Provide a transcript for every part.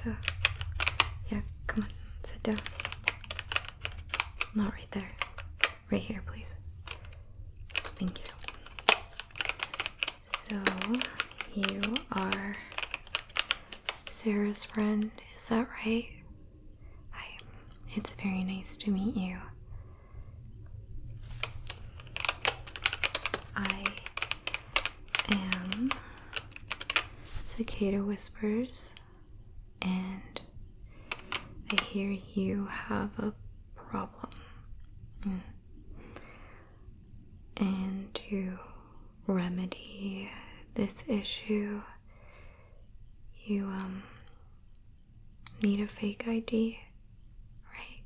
So, yeah, come on, sit down. Not right there. Right here, please. Thank you. So, you are Sarah's friend, is that right? Hi, it's very nice to meet you. I am Cicada Whispers, and I hear you have a problem. And to remedy this issue, you need a fake ID, right?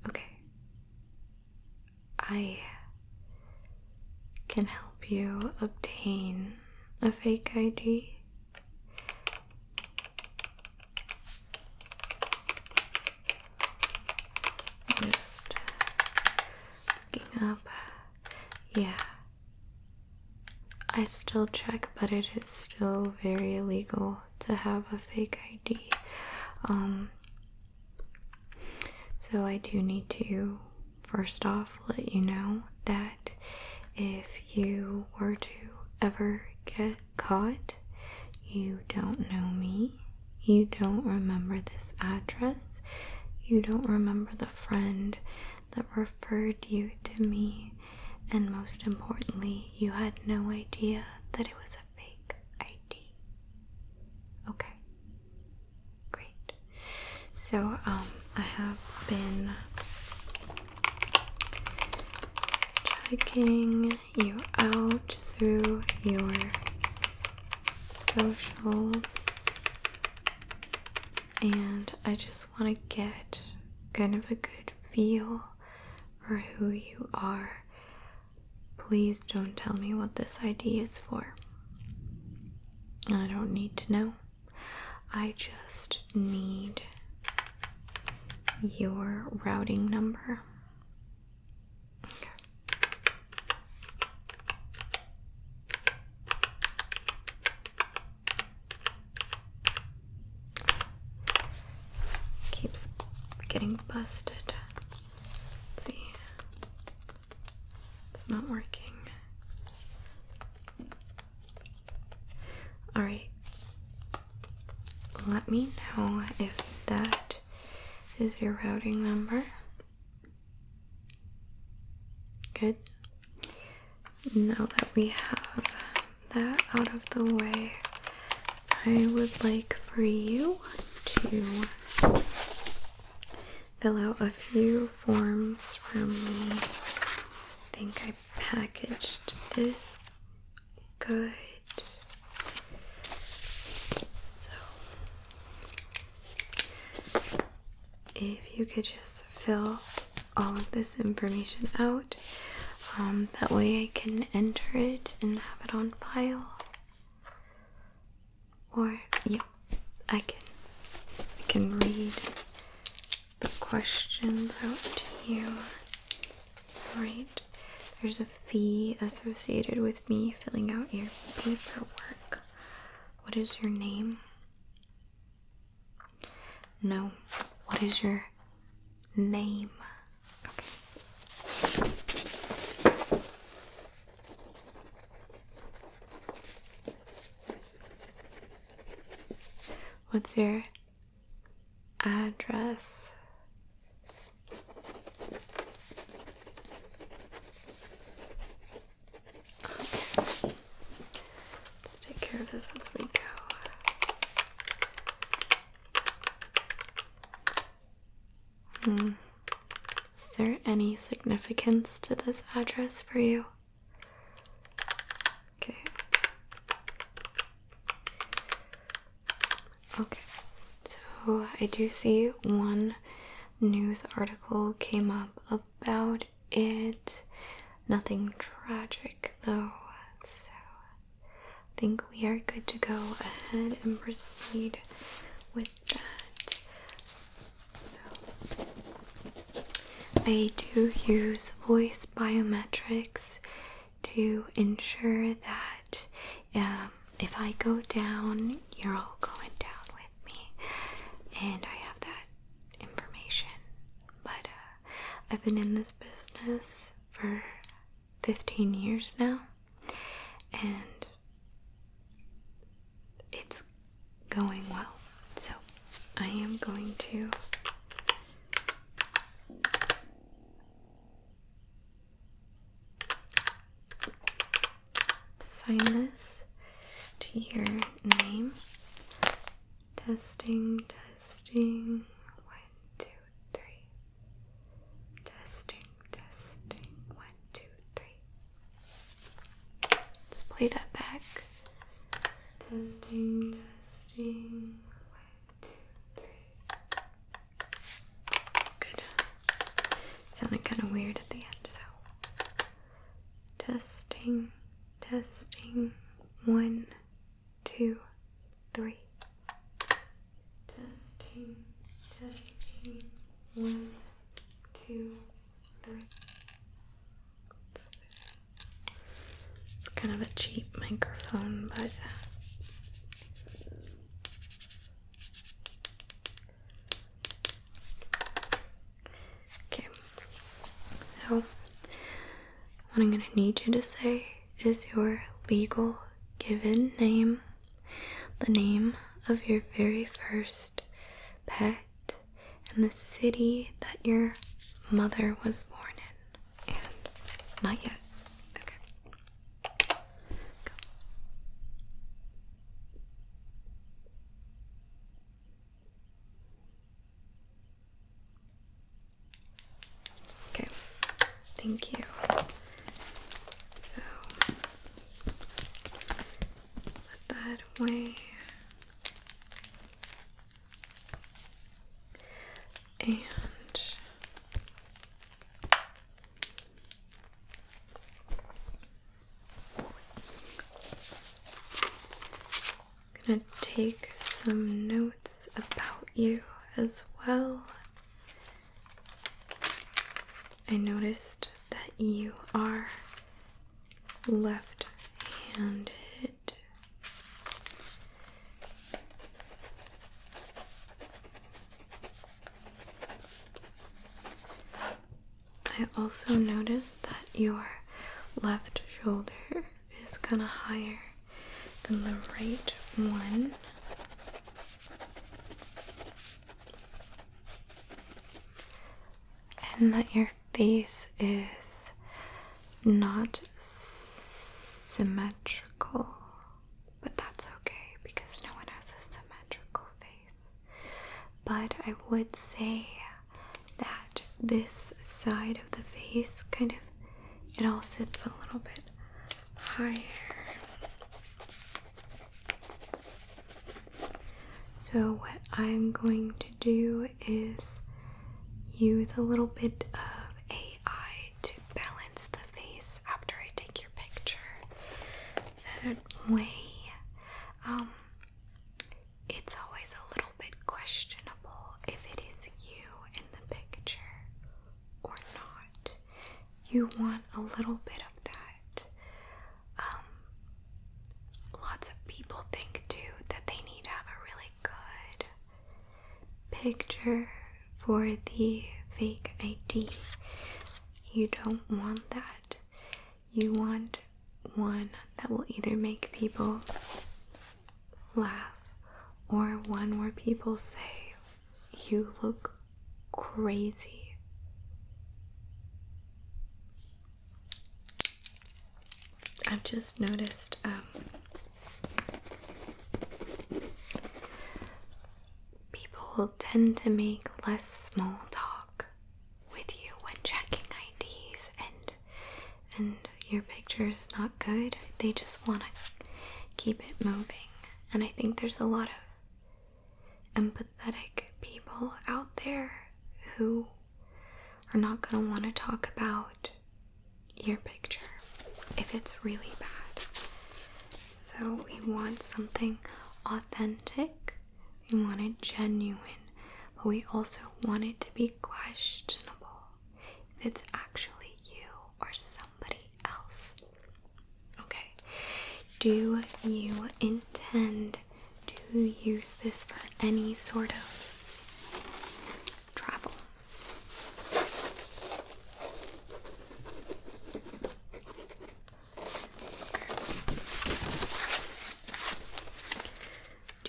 Okay. I can help you obtain a fake ID. Just looking up. Yeah. I still check, but it is still very illegal to have a fake ID. So I do need to first off let you know that if you were to ever get caught, you don't know me, you don't remember this address, you don't remember the friend that referred you to me, and most importantly, you had no idea that it was a fake ID. Okay, great. So, I have been checking you out through your socials, and I just want to get kind of a good feel for who you are. Please don't tell me what this ID is for. I don't need to know. I just need your routing number. Okay. This keeps getting busted. Let's see. It's not working. Alright. Let me know if that is your routing number. Good. Now that we have that out of the way, I would like for you to fill out a few forms for me. I think I packaged this good. If you could just fill all of this information out, that way I can enter it and have it on file. Or, yeah, I can read the questions out to you. Alright, there's a fee associated with me filling out your paperwork. What is your name? No. What is your name? Okay. What's your address? Okay. Let's take care of this as we go. Is there any significance to this address for you? Okay. Okay. So I do see one news article came up about it. Nothing tragic though. So I think we are good to go ahead and proceed with that. I do use voice biometrics to ensure that if I go down, you're all going down with me. and I have that information. But I've been in this business for 15 years now, and it's going well. So I am going to sign this to your name. Testing, testing. 1, 2, 3. Testing, testing. 1, 2, 3. Let's play that back. Testing, testing. 1, 2, 3. Good. Sounded kind of weird at the end, so. Testing, testing. 1, 2, 3. Testing, testing. 1, 2, 3. It's kind of a cheap microphone, but okay. So, what I'm gonna need you to say is your legal given name, the name of your very first pet, and the city that your mother was born in. And not yet. Okay. Go. Okay. Thank you. So put that away. And I'm gonna take some notes about you as well. I noticed that you are left-handed. I also noticed that your left shoulder is kind of higher than the right one. And that your face is not symmetrical, but that's okay because no one has a symmetrical face. But I would say that this side of the face it all sits a little bit higher. So what I'm going to do is use a little bit of AI to balance the face after I take your picture. That way, it's always a little bit questionable if it is you in the picture or not. You want a little bit of that. Lots of people think too that they need to have a really good picture for the fake ID. You don't want that. You want one that will either make people laugh or one where people say, "You look crazy." I've just noticed people tend to make less small talk with you when checking IDs, and your picture is not good. They just want to keep it moving. And I think there's a lot of empathetic people out there who are not going to want to talk about your picture if it's really bad. So we want something authentic, we want it genuine, but we also want it to be questionable if it's actually you or somebody else. Okay, do you intend to use this for any sort of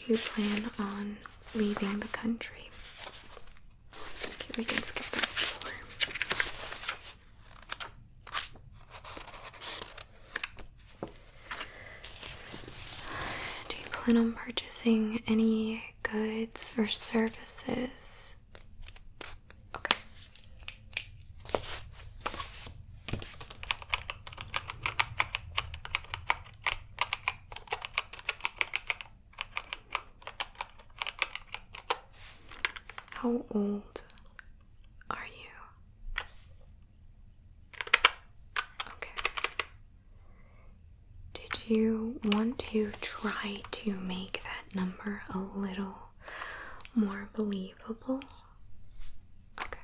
do you plan on leaving the country? Okay, we can skip that for. Do you plan on purchasing any goods or services? Okay. How old are you? Okay. Did you want to try to make that number a little more believable? Okay.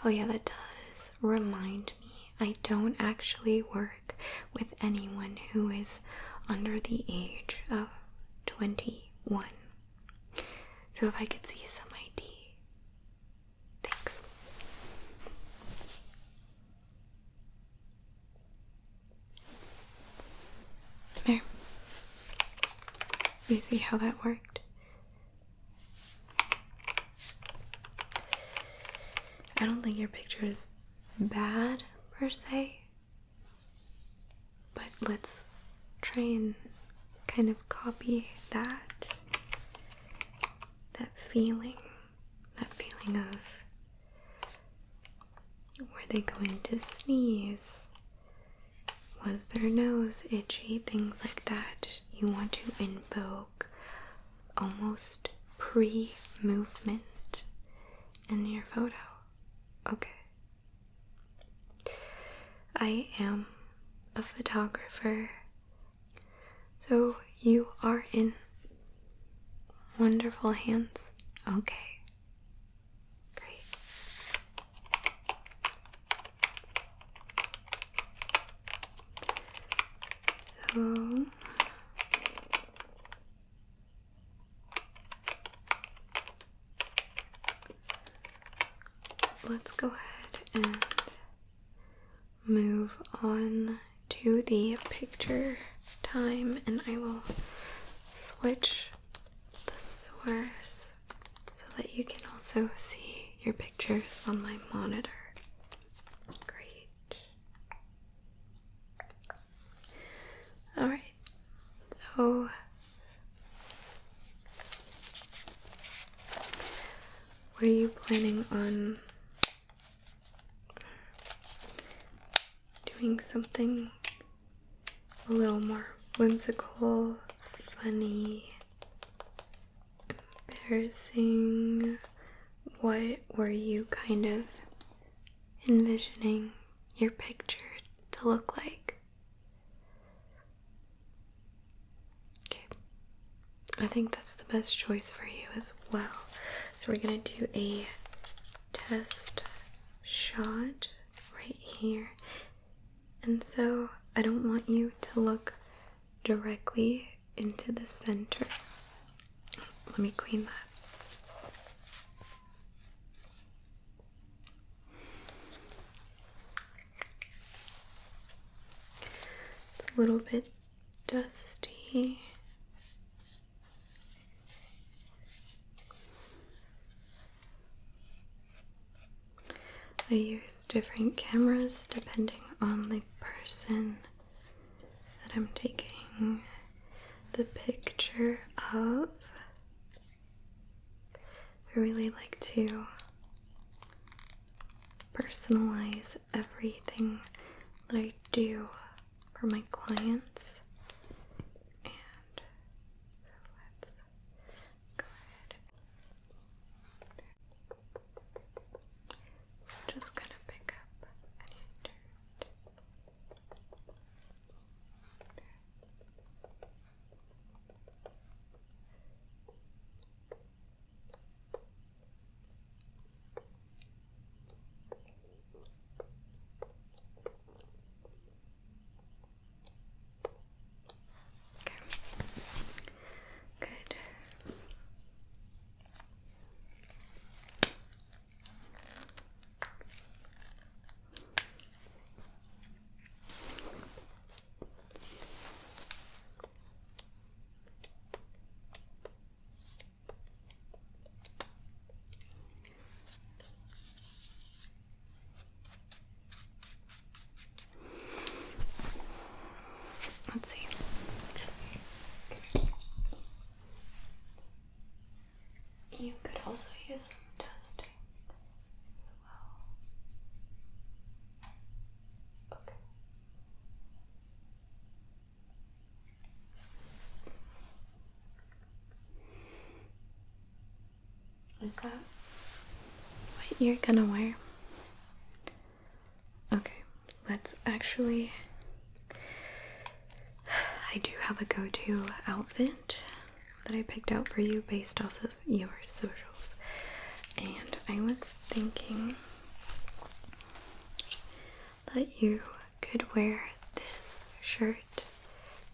Oh yeah, that does remind me, I don't actually work with anyone who is under the age of 21. So if I could see some ID. Thanks. There. You see how that worked? I don't think your picture is bad per se, but let's try and kind of copy that feeling of, were they going to sneeze? Was their nose itchy? Things like that. You want to invoke almost pre-movement in your photo. Okay. I am a photographer, so you are in wonderful hands. Okay. Great. So let's go ahead and move on to the picture time, and I will switch the source so that you can also see your pictures on my monitor. Great. Alright, so were you planning on doing something a little more whimsical, funny, embarrassing? What were you kind of envisioning your picture to look like? Okay, I think that's the best choice for you as well. So we're gonna do a test shot right here. And so I don't want you to look directly into the center. Let me clean that. It's a little bit dusty. I use different cameras depending on the person that I'm taking the picture of. I really like to personalize everything that I do for my clients. And so let's go ahead. So just gonna pick up any dirt. let's see. You could also use some dusting as well. Okay. Is that what you're gonna wear? Okay, let's actually. I do have a go-to outfit that I picked out for you based off of your socials. And I was thinking that you could wear this shirt.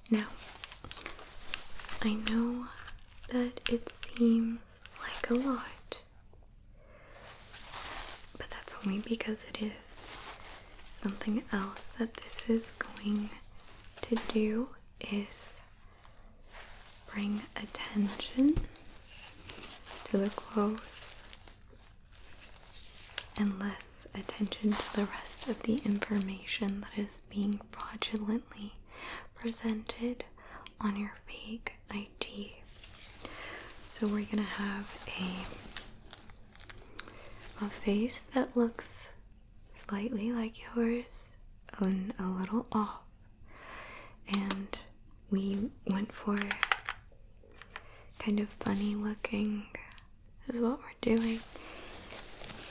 Now, I know that it seems like a lot, but that's only because it is. Something else that this is going to do is bring attention to the clothes and less attention to the rest of the information that is being fraudulently presented on your fake ID. So we're gonna have a face that looks slightly like yours and a little off. And we went for kind of funny looking is what we're doing.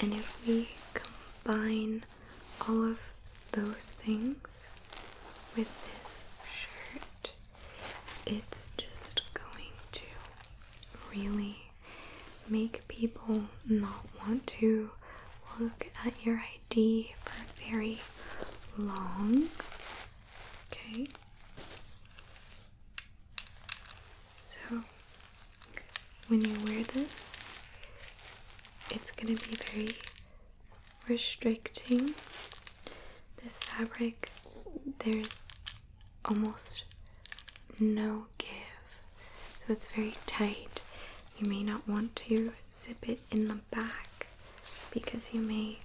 And if we combine all of those things with this shirt, it's just going to really make people not want to look at your ID for very long. Okay? So when you wear this, it's going to be very restricting. This fabric, there's almost no give, so it's very tight. You may not want to zip it in the back because you may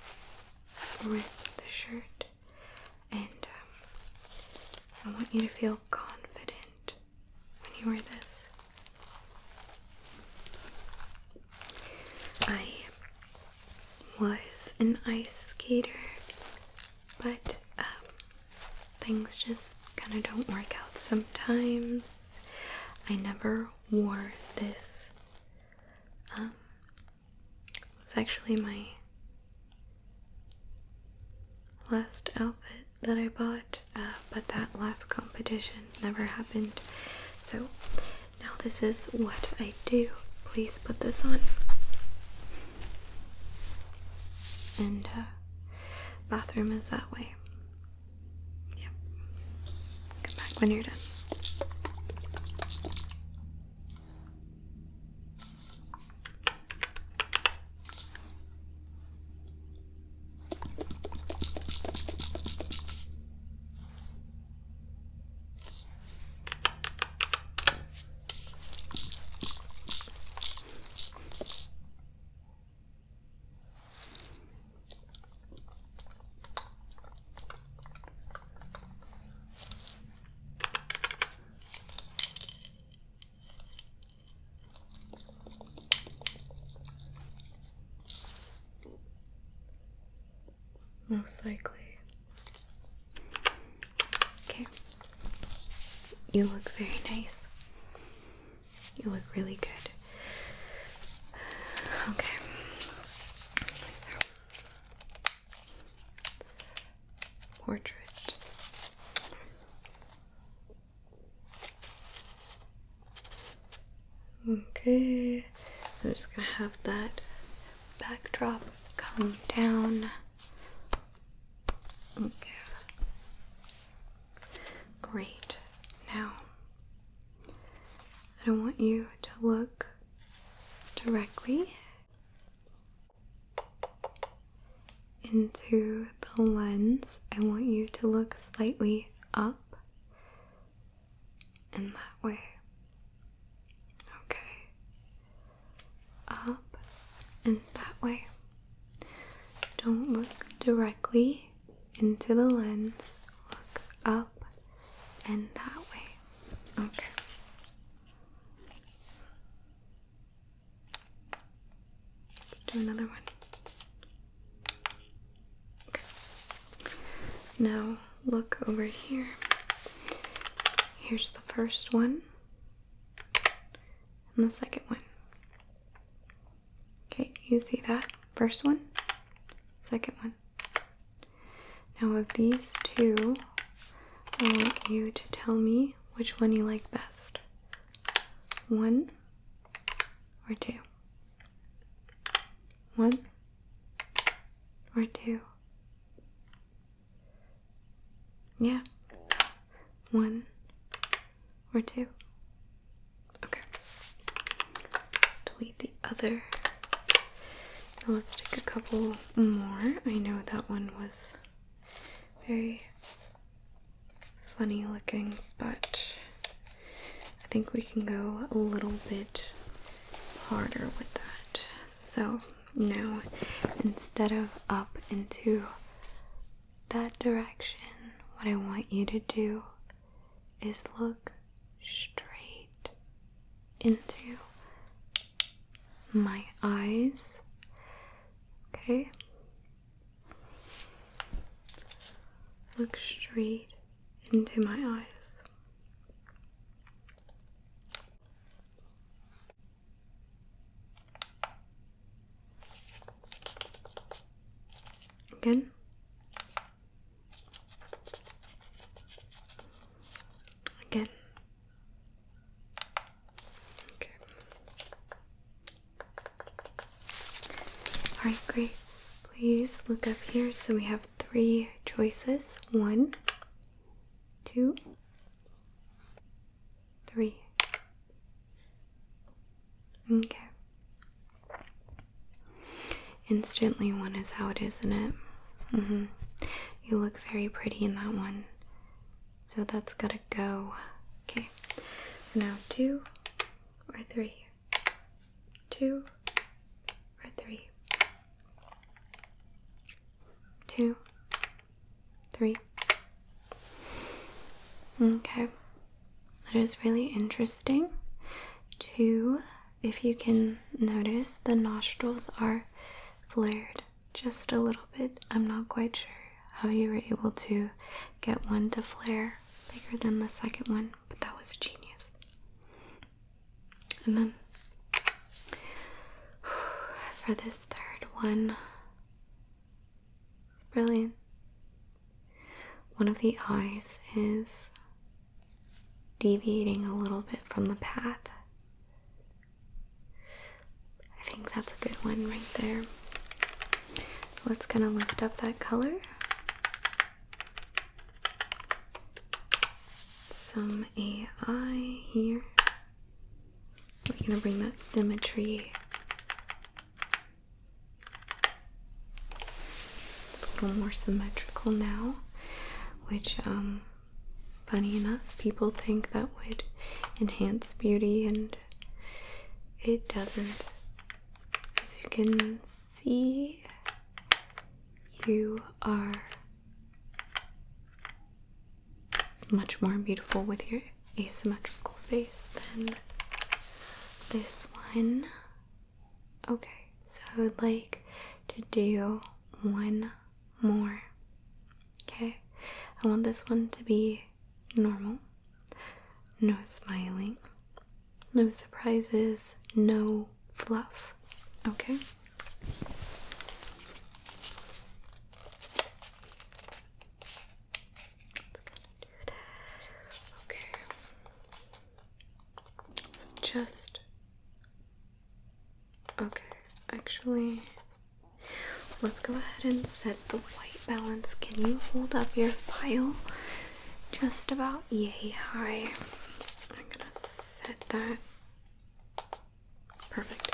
rip the shirt, and I want you to feel confident when you wear this. I was an ice skater, but things just kind of don't work out sometimes. I never wore this. It was actually my last outfit that I bought, but that last competition never happened. So now this is what I do. Please put this on. And bathroom is that way. Yep. Come back when you're done. Most likely. Okay. You look very nice. You look really good. Okay. So, it's portrait. Okay. So I'm just gonna have that backdrop come down. Okay. Great. Now, I don't want you to look directly into the lens. I want you to look slightly up in that way. Okay. Up and that way. Don't look directly into the lens. Look up and that way. Okay. Let's do another one. Okay. Now look over here. Here's the first one and the second one. Okay, you see that? First one, second one. Now of these two, I want you to tell me which one you like best. 1 or 2? 1 or 2? Yeah. 1 or 2? Okay. Delete the other. Now let's take a couple more. I know that one was very funny looking, but I think we can go a little bit harder with that. So now, instead of up into that direction, what I want you to do is look straight into my eyes. Okay? Look straight into my eyes. Again. Again. Okay. Alright, great. Please look up here. So we have 3 choices. 1, 2, 3. Okay. Instantly one is out, isn't it? You look very pretty in that one. So that's gotta go. Okay. Now 2 or 3? 2 or 3? 2, 3. Okay. That is really interesting. 2, if you can notice, the nostrils are flared just a little bit. I'm not quite sure how you were able to get one to flare bigger than the second one, but that was genius. And then for this third one, it's brilliant. One of the eyes is deviating a little bit from the path. I think that's a good one right there. Let's kind of lift up that color. Some AI here. We're going to bring that symmetry. It's a little more symmetrical now, which, funny enough, people think that would enhance beauty, and it doesn't. As you can see, you are much more beautiful with your asymmetrical face than this one. Okay, so I would like to do one more. Okay, I want this one to be normal. No smiling, no surprises, no fluff. Okay? Okay, actually, let's go ahead and set the white balance. Can you hold up your file just about yay high? I'm gonna set that. Perfect.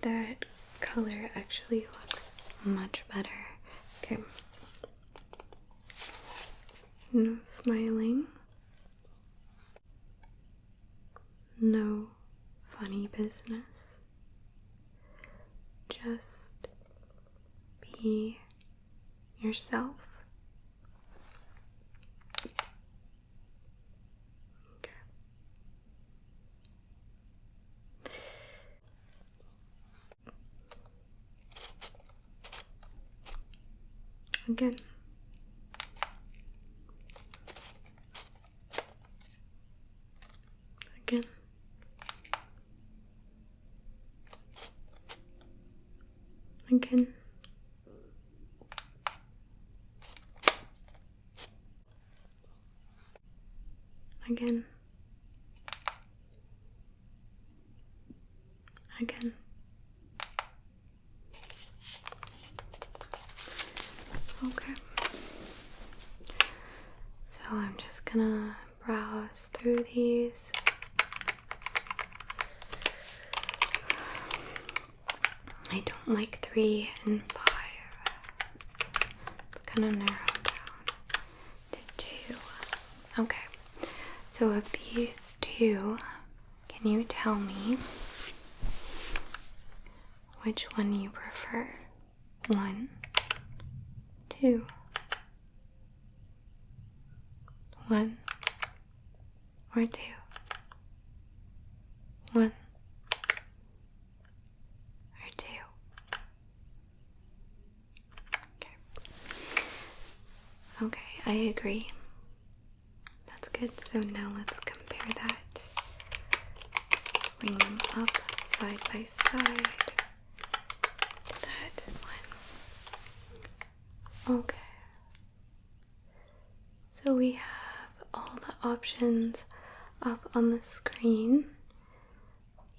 That color actually looks much better. Okay. No smiling. No funny business. Just be yourself. Okay. Again. Again. Again. Again. Again. Okay. So I'm just gonna browse through these. I don't like 3 and 5. It's kind of narrowed down to 2. Okay. So of these 2, can you tell me which one you prefer? 1, 2. 1 or 2. 1 or 2. Okay, I agree. That's good. So now let's compare that. Bring them up side by side. That one. Okay. So we have all the options up on the screen.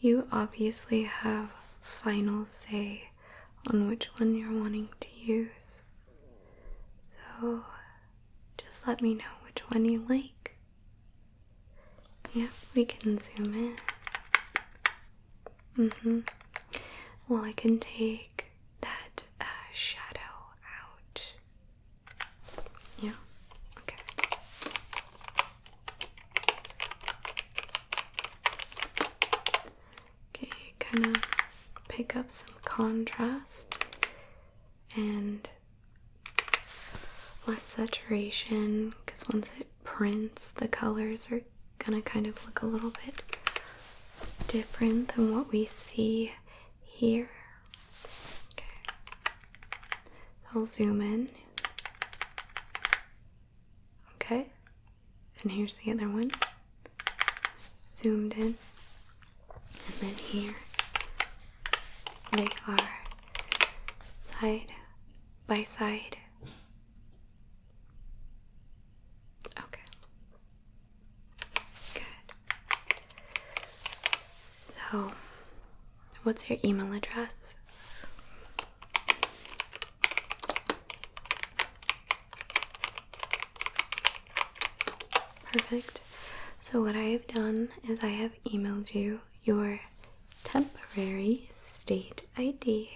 You obviously have final say on which one you're wanting to use. So just let me know which one you like. Yeah, we can zoom in. Well, I can take that shadow out. Yeah, okay. Okay, kind of pick up some contrast and less saturation, because once it prints, the colors are gonna kind of look a little bit different than what we see here. Okay, I'll zoom in. Okay, and here's the other one. Zoomed in, and then here they are side by side. Okay, good. So, what's your email address? Perfect. So what I have done is I have emailed you your temporary state ID,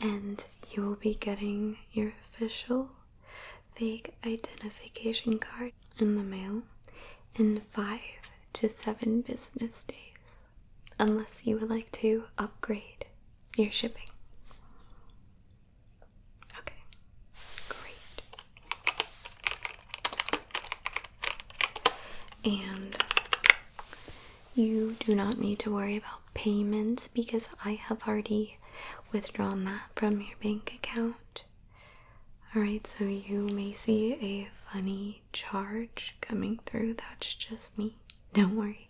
and you will be getting your official fake identification card in the mail in 5 to 7 business days, unless you would like to upgrade your shipping. Okay, great. And you do not need to worry about payment because I have already withdrawn that from your bank account. Alright, so you may see a funny charge coming through. That's just me. Don't worry.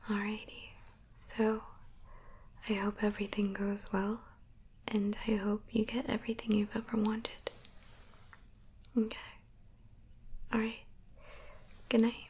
Alrighty, so I hope everything goes well, and I hope you get everything you've ever wanted. Okay. Alright. Good night.